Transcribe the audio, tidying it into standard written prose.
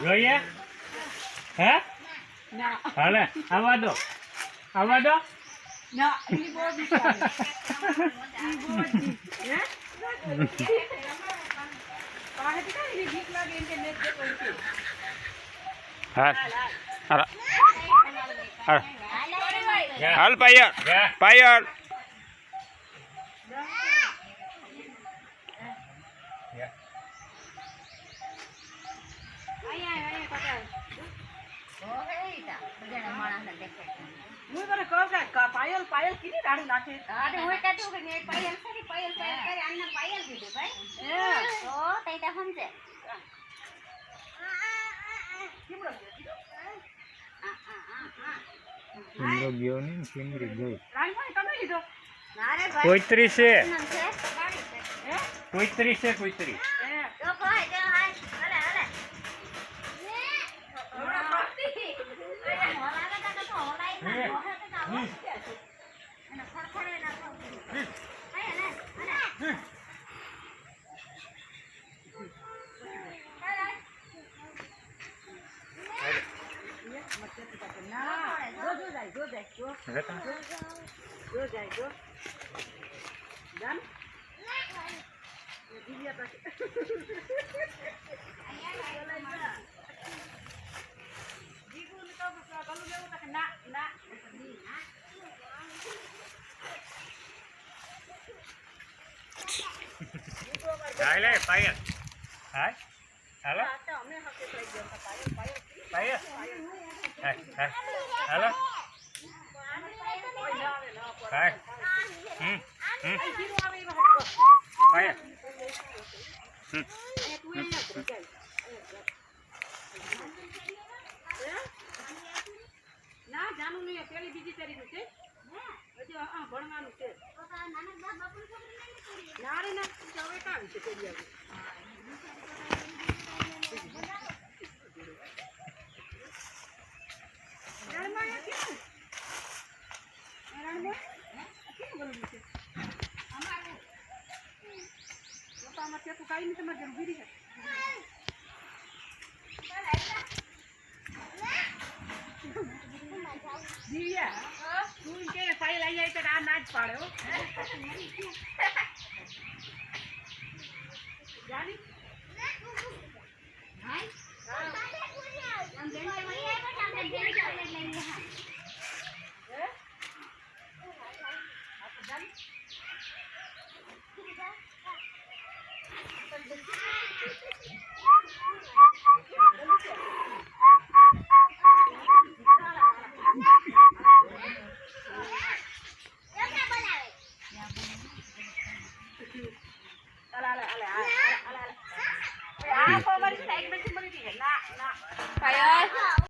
જોઈએ હે હાલે આવા દો ના ઈ બહુ બિચારી ઈ બહુ હે પાહે તી ઈ ભીખ લાગે ઇન્ટરનેટ દે કોઈ હાલ પાયલ પાયલ કીધી રાડી નાખે અરે હું કાઢું કે ને પાયલ કરી આને પાયલ કીધું ભાઈ તો તઈતા સમજે કિંમરો ગયો ને કિંમરી ગઈ રાણી તમે લીધો ના રે ભાઈ કોઈત્રી છે હે કોઈત્રી જો ભાઈ જો હાય હાલે હાલે પાયલ હાય હાલો પાયલ હાલો હાય પાયલ ના જાનું નહીં પેલી બીજી તારીખ છે હજી ભણવાનું છે ના રે ના હવે કામ છે પેલી આવી કાઈ નહીં તમારે ગીરી છે દિવ્યા તું કે ફાઇલ આવી જાય તો આ ના જ પાડે હો જાની